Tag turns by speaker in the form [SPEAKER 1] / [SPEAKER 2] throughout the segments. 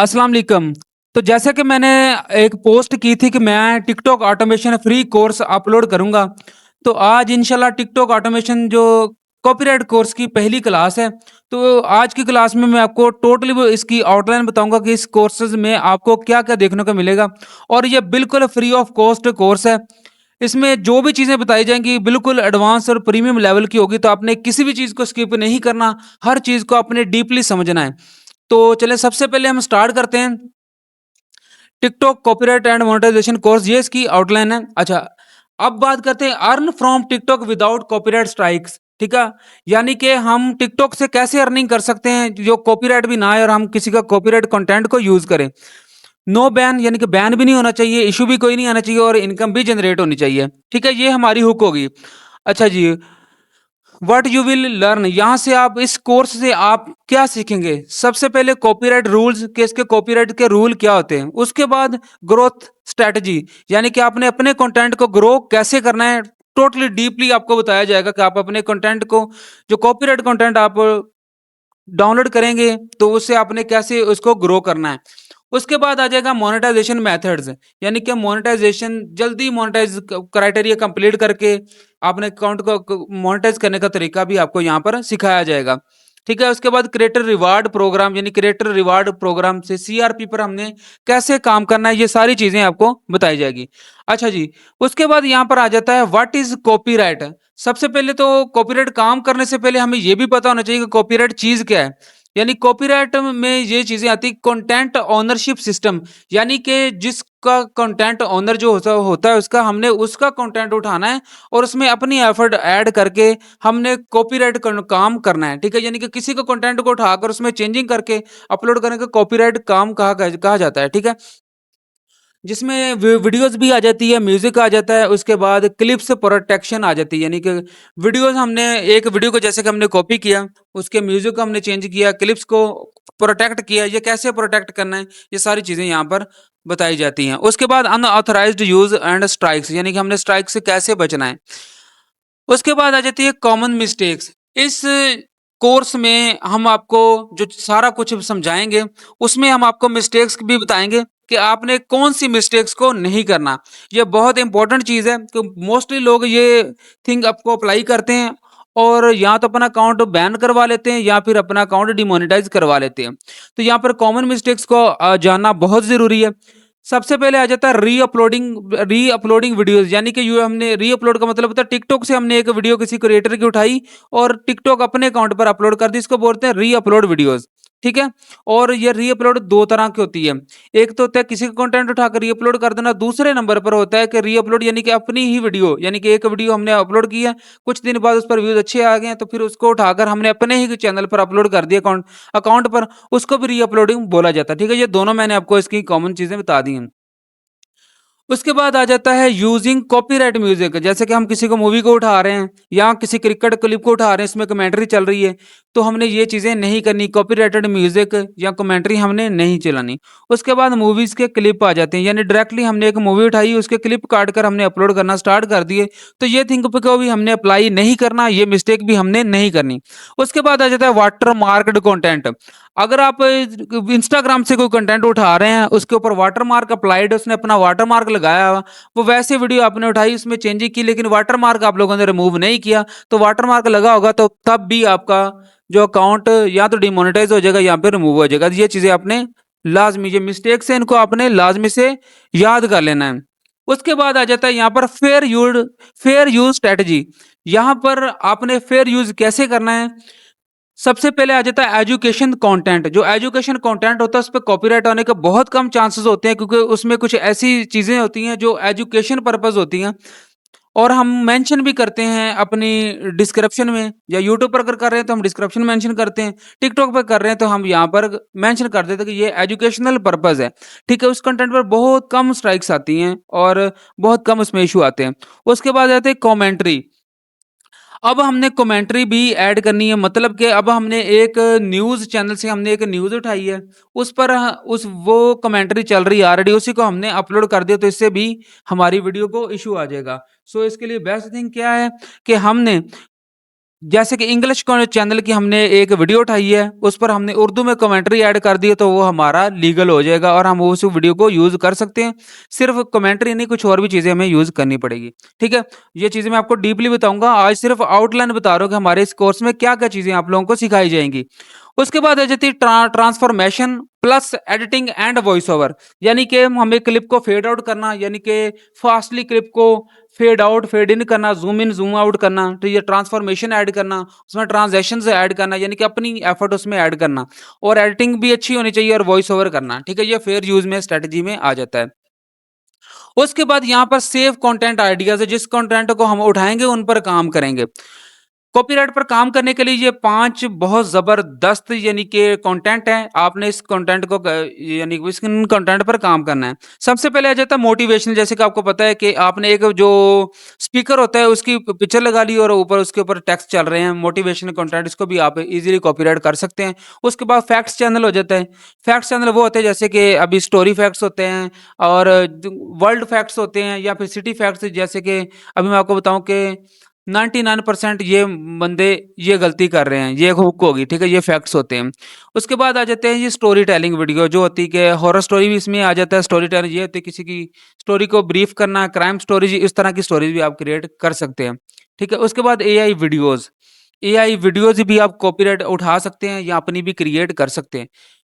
[SPEAKER 1] अस्सलाम वालेकुम। तो जैसा कि मैंने एक पोस्ट की थी कि मैं TikTok automation free course upload करूँगा। तो आज इंशाल्लाह टिकटॉक ऑटोमेशन जो कॉपीराइट कोर्स की पहली क्लास है। तो आज की क्लास में मैं आपको टोटली वो इसकी आउटलाइन बताऊँगा कि इस कोर्सेज़ में आपको क्या-क्या देखने को मिलेगा और ये बिल्कुल फ्री ऑफ कॉस्ट कोर्स है। इसमें जो भी चीज़ें बताई जाएँगी बिल्कुल एडवांस और प्रीमियम लेवल की होगी, तो आपने किसी भी चीज़ को स्किप नहीं करना, हर चीज़ को आपने डीपली समझना है। तो चलिए सबसे पहले हम स्टार्ट करते हैं। TikTok copyright and monetisation course ये इसकी आउटलाइन है। अच्छा, अब बात करते हैं earn from TikTok without copyright strikes. ठीक है, यानी कि हम टिकटॉक से कैसे अर्निंग कर सकते हैं जो कॉपीराइट भी ना आए और हम किसी का कॉपीराइट कंटेंट को यूज करें। नो बैन, यानी कि बैन भी नहीं होना चाहिए, इशू भी कोई नहीं आना चाहिए और इनकम भी जनरेट होनी चाहिए। ठीक है, ये हमारी हुक होगी। अच्छा जी, व्हाट यू विल लर्न, यहाँ से आप इस कोर्स से आप क्या सीखेंगे। सबसे पहले कॉपीराइट रूल्स के, इसके कॉपीराइट के रूल क्या होते हैं। उसके बाद ग्रोथ स्ट्रेटजी, यानी कि आपने अपने कंटेंट को ग्रो कैसे करना है। टोटली डीपली आपको बताया जाएगा कि आप अपने कंटेंट को, जो कॉपीराइट कंटेंट आप डाउनलोड करेंगे, तो उससे आपने कैसे उसको ग्रो करना है। उसके बाद आ जाएगा मोनेटाइजेशन मेथड्स, यानी कि मोनेटाइजेशन जल्दी मोनेटाइज क्राइटेरिया कंप्लीट करके आपने अकाउंट को मोनेटाइज करने का तरीका भी आपको यहाँ पर सिखाया जाएगा। ठीक है, उसके बाद क्रिएटर रिवार्ड प्रोग्राम, यानी क्रिएटर रिवार्ड प्रोग्राम से सीआरपी पर हमने कैसे काम करना है, ये सारी चीजें आपको बताई जाएगी। अच्छा जी, उसके बाद यहाँ पर आ जाता है व्हाट इज कॉपीराइट। सबसे पहले तो कॉपीराइट काम करने से पहले हमें ये भी पता होना चाहिए कि कॉपीराइट चीज क्या है। यानी कॉपीराइट में ये चीजें आती, कंटेंट ओनरशिप सिस्टम, यानी कि जिसका कंटेंट ओनर जो होता है उसका, हमने उसका कंटेंट उठाना है और उसमें अपनी एफर्ट ऐड करके हमने कॉपीराइट काम करना है। ठीक है, यानी कि किसी को कंटेंट को उठाकर उसमें चेंजिंग करके अपलोड करने का कॉपीराइट काम कहा जाता है। ठीक है, जिसमें वीडियोस भी आ जाती है, म्यूजिक आ जाता है, उसके बाद क्लिप्स प्रोटेक्शन आ जाती है। यानी कि वीडियोस, हमने एक वीडियो को जैसे कि हमने कॉपी किया, उसके म्यूजिक को हमने चेंज किया, क्लिप्स को प्रोटेक्ट किया, ये कैसे प्रोटेक्ट करना है, ये सारी चीजें यहाँ पर बताई जाती हैं। उसके बाद अनऑथराइज्ड यूज एंड स्ट्राइक्स, यानी कि हमने स्ट्राइक से कैसे बचना है। उसके बाद आ जाती है कॉमन मिस्टेक्स। इस कोर्स में हम आपको जो सारा कुछ समझाएँगे, उसमें हम आपको मिस्टेक्स भी बताएँगे कि आपने कौन-सी मिस्टेक्स को नहीं करना। ये बहुत इम्पोर्टेंट चीज़ है कि मोस्टली लोग ये थिंग आपको अप्लाई करते हैं और या तो अपना अकाउंट बैन करवा लेते हैं या फिर अपना अकाउंट डिमोनेटाइज़ करवा लेते हैं। तो यहाँ पर कॉमन मिस्टेक्स को जानना बहुत ज़रूरी है। सबसे पहले आ जाता है री अपलोडिंग वीडियोस, यानी कि ये हमने री अपलोड का मतलब होता है टिकटॉक से हमने एक वीडियो किसी क्रिएटर की उठाई और टिकटॉक अपने अकाउंट पर अपलोड कर दी, इसको बोलते हैं री अपलोड वीडियोस। ठीक है, और ये री अपलोड दो तरह की होती है। एक तो होता है किसी का कंटेंट उठाकर री अपलोड कर देना, दूसरे नंबर पर होता है कि री अपलोड, यानी कि अपनी ही वीडियो, यानी कि एक वीडियो हमने अपलोड की है, कुछ दिन बाद उस पर व्यूज अच्छे आ गए हैं, तो फिर उसको उठाकर हमने अपने ही चैनल पर अपलोड कर दिया अकाउंट अकाउंट पर, उसको भी री अपलोडिंग बोला जाता है। ठीक है, ये दोनों मैंने आपको इसकी कॉमन चीजें बता दी हैं। उसके बाद आ जाता है यूजिंग कॉपीराइट म्यूजिक, जैसे कि हम किसी को मूवी को उठा रहे हैं या किसी क्रिकेट क्लिप को उठा रहे हैं, इसमें कमेंट्री चल रही है, तो हमने ये चीजें नहीं करनी, कॉपीराइटेड म्यूजिक या कमेंट्री हमने नहीं चलानी। उसके बाद मूवीज के क्लिप आ जाते हैं, यानी डायरेक्टली हमने एक मूवी उठाई, उसके क्लिप काट कर हमने अपलोड करना स्टार्ट कर दिए, तो ये थिंक पे को भी हमने अप्लाई नहीं करना, ये मिस्टेक भी हमने नहीं करनी। उसके बाद आ जाता है वाटर मार्क्ड कंटेंट। अगर आप इंस्टाग्राम से कोई कंटेंट उठा रहे हैं, उसके ऊपर वाटर मार्क अप्लाइड, उसने अपना वाटर मार्क लगाया हुआ, वो वैसे वीडियो आपने उठाई, उसमें चेंजिंग की, लेकिन वाटर मार्क आप लोगों ने रिमूव नहीं किया, तो वाटर मार्क लगा होगा, तो तब भी आपका जो अकाउंट या तो डिमोनेटाइज हो जाएगा या फिर रिमूव हो जाएगा। ये चीजें आपने लाजमी, ये मिस्टेक से इनको आपने लाजमी से याद कर लेना है। उसके बाद आ जाता है यहाँ पर फेयर यूज स्ट्रेटजी। यहाँ पर आपने फेयर यूज कैसे करना है। सबसे पहले आ जाता है एजुकेशन कंटेंट। जो एजुकेशन कंटेंट होता है उस पे कॉपीराइट आने के बहुत कम चांसेस होते हैं, क्योंकि उसमें कुछ ऐसी चीजें होती हैं जो एजुकेशन पर्पस होती हैं और हम मेंशन भी करते हैं अपनी डिस्क्रिप्शन में, या यूट्यूब पर अगर कर रहे हैं तो हम डिस्क्रिप्शन मेंशन करते हैं, टिकटॉक पर कर रहे हैं तो हम यहाँ पर मेंशन कर देते हैं कि ये एजुकेशनल पर्पस है। ठीक है, उस कंटेंट पर बहुत कम स्ट्राइक्स आती हैं और बहुत कम उसमें इशू आते हैं। उसके बाद आते हैं कॉमेंट्री। अब हमने कमेंट्री भी ऐड करनी है, मतलब कि अब हमने एक न्यूज़ चैनल से हमने एक न्यूज़ उठाई है, उस पर उस वो कमेंट्री चल रही है ऑलरेडी, उसी को हमने अपलोड कर दिया, तो इससे भी हमारी वीडियो को इशू आ जाएगा। सो इसके लिए बेस्ट थिंग क्या है कि हमने जैसे कि इंग्लिश चैनल की हमने एक वीडियो उठाई है, उस पर हमने उर्दू में कमेंट्री ऐड कर दी है, तो वो हमारा लीगल हो जाएगा और हम उस वीडियो को यूज़ कर सकते हैं। सिर्फ़ कमेंट्री नहीं, कुछ और भी चीज़ें हमें यूज़ करनी पड़ेगी, ठीक है? ये चीज़ें मैं आपको डीपली बताऊँगा, आज सिर्फ़ आउटलाइन बता रहा हूँ कि हमारे इस कोर्स में क्या-क्या चीज़ें आप लोगों को सिखाई जाएँगी। उसके बाद आ जाती है transformation plus editing and voice over, यानी कि हमें क्लिप को फेड आउट करना, यानी कि फ़ास्टली क्लिप को फेड आउट, फेड इन करना, ज़ूम इन, ज़ूम आउट करना, तो ये ट्रांसफ़ॉर्मेशन ऐड करना, उसमें ट्रांज़िशंस ऐड करना, यानी कि अपनी एफ़र्ट उसमें ऐड करना और एडिटिंग भी अच्छी होनी चाहिए और वॉइस ओवर करना, ठीक है? ये फेयर यूज़ में स्ट्रैटेजी में आ जाता है। उसके बाद यहाँ पर सेव कंटेंट आइडियाज़ है, जिस कंटेंट को हम उठाएँगे उन पर काम करेंगे। कॉपीराइट पर काम करने के लिए ये 5 बहुत ज़बरदस्त यानी कि कंटेंट है। आपने इस कंटेंट को यानी कि इस कंटेंट पर काम करना है। सबसे पहले आ जाता है मोटिवेशन, जैसे कि आपको पता है कि आपने एक जो स्पीकर होता है उसकी पिक्चर लगा ली और ऊपर उसके ऊपर टेक्स्ट चल रहे हैं, मोटिवेशनल कंटेंट, इसको भी आप इज़िली कॉपीराइट कर सकते हैं। उसके बाद फैक्ट्स चैनल हो जाता है। फैक्ट्स चैनल वो होते हैं जैसे कि अभी स्टोरी फैक्ट्स होते हैं और वर्ल्ड फैक्ट्स होते हैं या फिर सिटी फैक्ट्स, जैसे कि अभी मैं आपको बताऊँ कि 99% ये बंदे ये गलती कर रहे हैं, ये हुक होगी, ठीक है? ये फैक्ट्स होते हैं। उसके बाद आ जाते हैं ये स्टोरी टेलिंग वीडियो, जो होती है कि हॉरर स्टोरी भी इसमें आ जाता है। स्टोरी टेलिंग ये होती है किसी की स्टोरी को ब्रीफ करना, क्राइम स्टोरीज़, इस तरह की स्टोरीज़ भी आप क्रिएट कर सकते हैं, ठीक है? उसके बाद एआई वीडियोज़, एआई वीडियोज़ भी आप कॉपीराइट उठा सकते हैं या अपनी भी क्रिएट कर सकते हैं।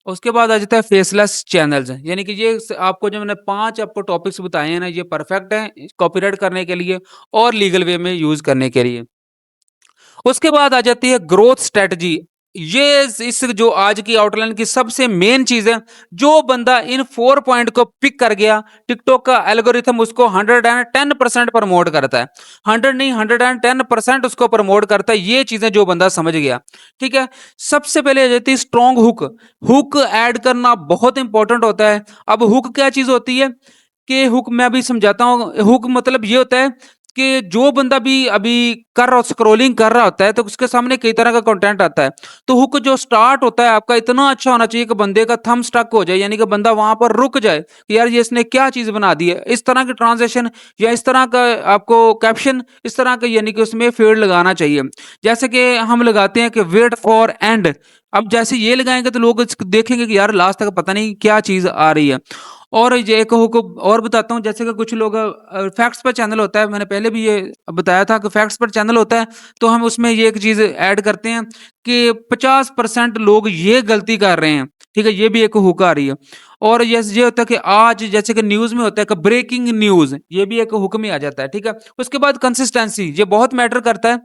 [SPEAKER 1] उसके बाद आ जाता है फेसलेस चैनल्स, यानी कि ये आपको जो मैंने 5 आपको टॉपिक्स बताए हैं ना, ये परफेक्ट हैं कॉपीराइट करने के लिए और लीगल वे में यूज़ करने के लिए। उसके बाद आ जाती है ग्रोथ स्ट्रैटेजी। ये इस जो आज की आउटलाइन की सबसे मेन चीज़ है, जो बंदा इन 4 पॉइंट को पिक कर गया, टिकटॉक का एल्गोरिथम उसको 110% प्रमोट करता है। 100 नहीं, 110% उसको प्रमोट करता है, ये चीज़ें जो बंदा समझ गया, ठीक है? सबसे पहले आ जाती है स्ट्रॉन्ग हुक। हुक ऐड करना बहुत इंपॉर्टेंट होता है। अब हुक क्या चीज़ होती है कि हुक मैं अभी समझाता हूँ। हुक मतलब ये होता है कि जो बंदा भी अभी कर रहा स्क्रॉलिंग कर रहा होता है, तो उसके सामने कई तरह का कंटेंट आता है। तो हुक जो स्टार्ट होता है आपका इतना अच्छा होना चाहिए कि बंदे का थंब स्टक हो जाए, यानी कि बंदा वहां पर रुक जाए कि यार ये इसने क्या चीज बना दी है। इस तरह की ट्रांजेक्शन या इस तरह का आपको कैप्शन, इस तरह का यानी कि उसमें फेड लगाना चाहिए। जैसे कि हम लगाते हैं कि वेट फॉर एंड, अब जैसे ये लगाएंगे तो लोग देखेंगे कि यार लास्ट तक पता नहीं क्या चीज आ रही है। और ये एक को और बताता हूँ, जैसे कि कुछ लोग फैक्ट्स पर चैनल होता है, मैंने पहले भी ये बताया था कि फैक्ट्स पर चैनल होता है, तो हम उसमें ये एक चीज़ ऐड करते हैं कि 50% लोग ये गलती कर रहे हैं, ठीक है? ये भी एक हुक आ रही है। और ये होता है कि आज जैसे कि न्यूज़ में होता है कि ब्रेकिंग न्यूज़, ये भी एक हुक में आ जाता है, ठीक है? उसके बाद कंसिस्टेंसी, ये बहुत मैटर करता है।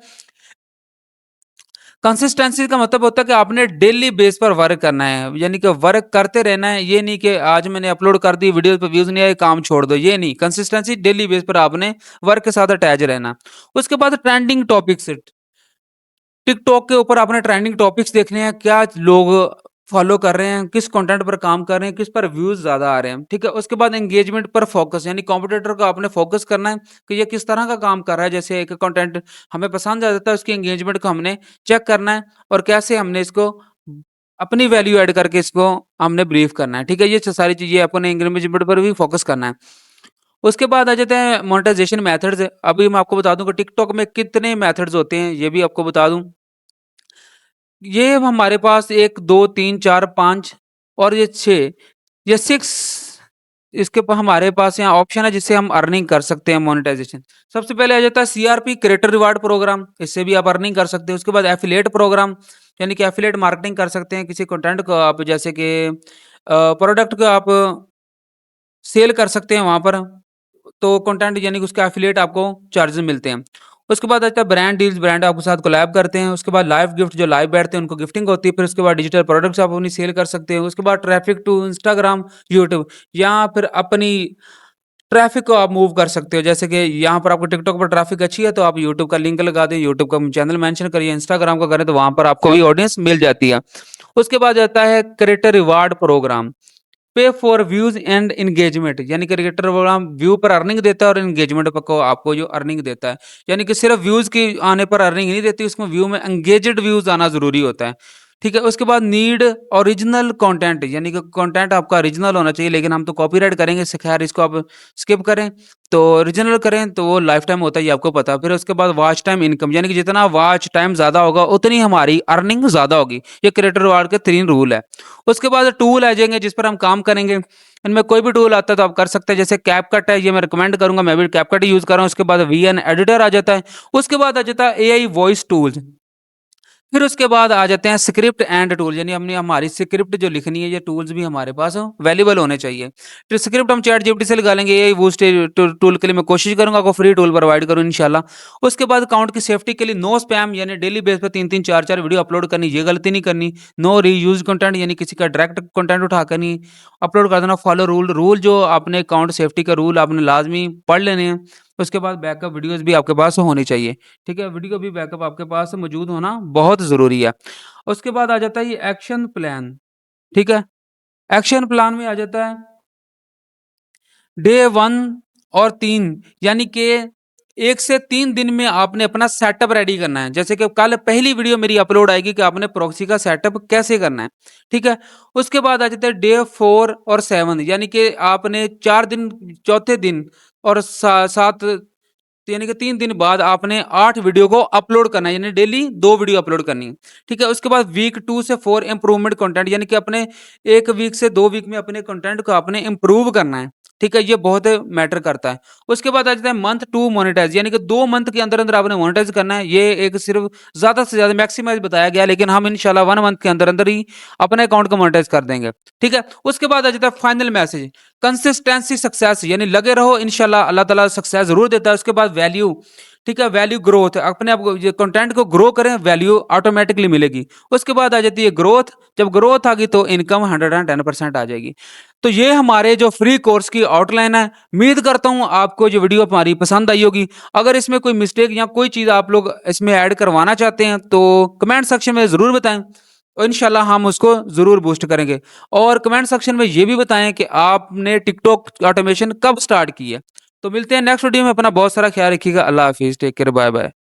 [SPEAKER 1] कंसिस्टेंसी का मतलब होता है कि आपने डेली बेस पर वर्क करना है, यानी कि वर्क करते रहना है। ये नहीं कि आज मैंने अपलोड कर दी, वीडियो पे व्यूज नहीं आए, काम छोड़ दो, ये नहीं। कंसिस्टेंसी डेली बेस पर आपने वर्क के साथ अटैच रहना। उसके बाद ट्रेंडिंग टॉपिक्स, टिकटॉक के ऊपर आपने ट्रेंडिंग टॉपिक्स देखने हैं, क्या लोग फॉलो कर रहे हैं, किस कंटेंट पर काम कर रहे हैं, किस पर व्यूज ज्यादा आ रहे हैं, ठीक है? उसके बाद एंगेजमेंट पर फोकस, यानी कॉम्पिटिटर को आपने फोकस करना है कि ये किस तरह का काम कर रहा है। जैसे एक कंटेंट हमें पसंद आ जाता है, उसकी एंगेजमेंट को हमने चेक करना है और कैसे हमने इसको अपनी वैल्यू ऐड करके इसको हमने ब्रीफ करना है, ठीक है? ये सारी चीजें अपने एंगेजमेंट पर भी फोकस करना है। उसके बाद आ जाते हैं मोनेटाइजेशन मेथड्स। अभी मैं आपको बता दूं कि टिकटॉक में कितने मेथड्स होते हैं, ये भी आपको बता दूं। ये हमारे पास 1, 2, 3, 4, 5 और ये 6, ये 6 इसके हमारे पास यहाँ ऑप्शन है जिससे हम अर्निंग कर सकते हैं मोनेटाइजेशन। सबसे पहले आ जाता है सीआरपी, क्रिएटर रिवार्ड प्रोग्राम, इससे भी आप अर्निंग कर सकते हैं। उसके बाद एफिलिएट प्रोग्राम, यानी कि एफिलिएट मार्केटिंग कर सकते हैं किसी कंटेंट को आप, जैसे कि प्रोडक्ट को आप सेल कर सकते हैं वहाँ पर, तो कंटेंट यानी कि उसका एफिलिएट आपको चार्जेस मिलते हैं। उसके बाद आता है ब्रांड डील्स, ब्रांड आपके साथ कोलैब करते हैं। उसके बाद लाइव गिफ्ट, जो लाइव बैठते हैं उनको गिफ्टिंग होती है। फिर उसके बाद डिजिटल प्रोडक्ट्स आप अपनी सेल कर सकते हैं। उसके बाद ट्रैफिक टू इंस्टाग्राम, यूट्यूब, या फिर अपनी ट्रैफिक को आप मूव कर सकते हो। जैसे कि यहाँ पर आपको टिकटॉक पर ट्रैफिक अच्छी है तो आप यूट्यूब का लिंक लगा दें, यूट्यूब का चैनल मेंशन करिए, इंस्टाग्राम का करें तो वहां पर आपको भी ऑडियंस मिल जाती है। उसके बाद आता है क्रिएटर रिवार्ड प्रोग्राम, पे फॉर व्यूज एंड एंगेजमेंट, यानी कि क्रिएटर प्रोग्राम व्यू पर अर्निंग देता है और एंगेजमेंट पर को आपको जो अर्निंग देता है, यानी कि सिर्फ व्यूज की आने पर अर्निंग नहीं देती, उसमें व्यू में एंगेजेड व्यूज आना जरूरी होता है, ठीक है? उसके बाद नीड ओरिजिनल कंटेंट, यानी कि कंटेंट आपका ओरिजिनल होना चाहिए, लेकिन हम तो कॉपीराइट करेंगे खैर इसको आप स्किप करें। तो ओरिजिनल करें तो वो लाइफ टाइम होता है, ये आपको पता है। फिर उसके बाद वॉच टाइम इनकम, यानी कि जितना वॉच टाइम ज़्यादा होगा उतनी हमारी अर्निंग ज़्यादा होगी। ये क्रिएटर वार्ड के 3 रूल है। उसके बाद टूल आ जाएँगे जिस पर हम काम करेंगे। इनमें कोई भी टूल आता है तो आप कर सकते हैं, जैसे कैपकट है, ये मैं रिकमेंड करूँगा, मैं भी कैपकट ही यूज़ कर रहा हूँ। उसके बाद वीएन एडिटर आ जाता है। उसके बाद आ जाता है एआई वॉइस टूल्स। फिर उसके बाद आ जाते हैं स्क्रिप्ट एंड टूल, यानी हमने हमारी स्क्रिप्ट जो लिखनी है, ये टूल्स भी हमारे पास अवेलेबल होने चाहिए। तो स्क्रिप्ट हम चैट जीपीटी से लगा लेंगे, ये बूस्ट टूल के लिए मैं कोशिश करूंगा आपको फ्री टूल प्रोवाइड करूं इंशाल्लाह। उसके बाद अकाउंट की सेफ्टी के लिए नो स्पैम, यानी डेली बेस पे 3-3 4-4 वीडियो अपलोड करनी, ये गलती नहीं करनी। नो रीयूज कंटेंट, यानी किसी का डायरेक्ट कंटेंट उठाकर नहीं अपलोड कर देना। फॉलो रूल, रूल जो आपने अकाउंट सेफ्टी का रूल आपने लाजमी पढ़ लेने हैं। उसके बाद बैकअप वीडियोस भी आपके पास होनी चाहिए। ठीक है? वीडियो भी बैकअप आपके पास मौजूद होना बहुत ज़रूरी है। उसके बाद आ जाता है ये एक्शन प्लान, ठीक है? एक्शन प्लान में आ जाता है डे 1 और 3, यानी कि 1 से 3 दिन में आपने अपना सेटअप रेडी करना है। जैसे कि कल पहली वीडियो मेरी अपलोड आएगी कि आपने प्रॉक्सी का सेटअप कैसे करना है, ठीक है? उसके बाद आ जाता है डे 4 और 7, यानी कि आपने 4 दिन, चौथे दिन और सा 7, तो यानी कि 3 दिन बाद आपने 8 वीडियो को अपलोड करना है, यानी डेली 2 वीडियो अपलोड करनी है। ठीक है? उसके बाद वीक 2 से 4 इम्प्रूवमेंट कंटेंट, यानी कि अपने 1 वीक से 2 वीक में अपने कंटेंट को आपने इम्प्रूव करना है। ठीक है? ये बहुत मैटर करता है। उसके बाद आ जाता है मंथ 2 मोनेटाइज़, यानी कि 2 मंथ के अंदर-अंदर आपने मोनेटाइज़ करना है। ये एक सिर्फ़ ज़्यादा से ज़्यादा मैक्सिमाइज़ बताया गया है, लेकिन हम इंशाल्लाह 1 मंथ के अंदर-अंदर ही अपने अकाउंट को मोनेटाइज़ कर देंगे। ठीक है? उसके बाद आ जाता है फाइनल मैसेज, कंसिस्टेंसी सक्सेस, यानी लगे रहो, इंशाल्लाह अल्लाह ताला सक्सेस ज़रूर देता है। उसके बाद वैल्यू, ठीक है? वैल्यू ग्रोथ, अपने आप को ये कंटेंट को ग्रो करें, वैल्यू ऑटोमैटिकली मिलेगी। उसके बाद आ जाती है ग्रोथ, जब ग्रोथ आ गई तो इनकम 110% आ जाएगी। तो ये हमारे जो फ्री कोर्स की आउटलाइन है। उम्मीद करता हूँ आपको ये वीडियो हमारी पसंद आई होगी। अगर इसमें कोई मिस्टेक या कोई चीज़ आप लोग इसमें ऐड करवाना चाहते हैं तो कमेंट सेक्शन में ज़रूर बताएँ, और इंशाल्लाह हम उसको ज़रूर बूस्ट करेंगे। और कमेंट सेक्शन में ये भी बताएँ कि आपने टिकटॉक ऑटोमेशन कब स्टार्ट की है। तो मिलते हैं नेक्स्ट वीडियो में, अपना बहुत सारा ख्याल रखिएगा। अल्लाह हाफ़िज़, टेक केयर, बाय बाय।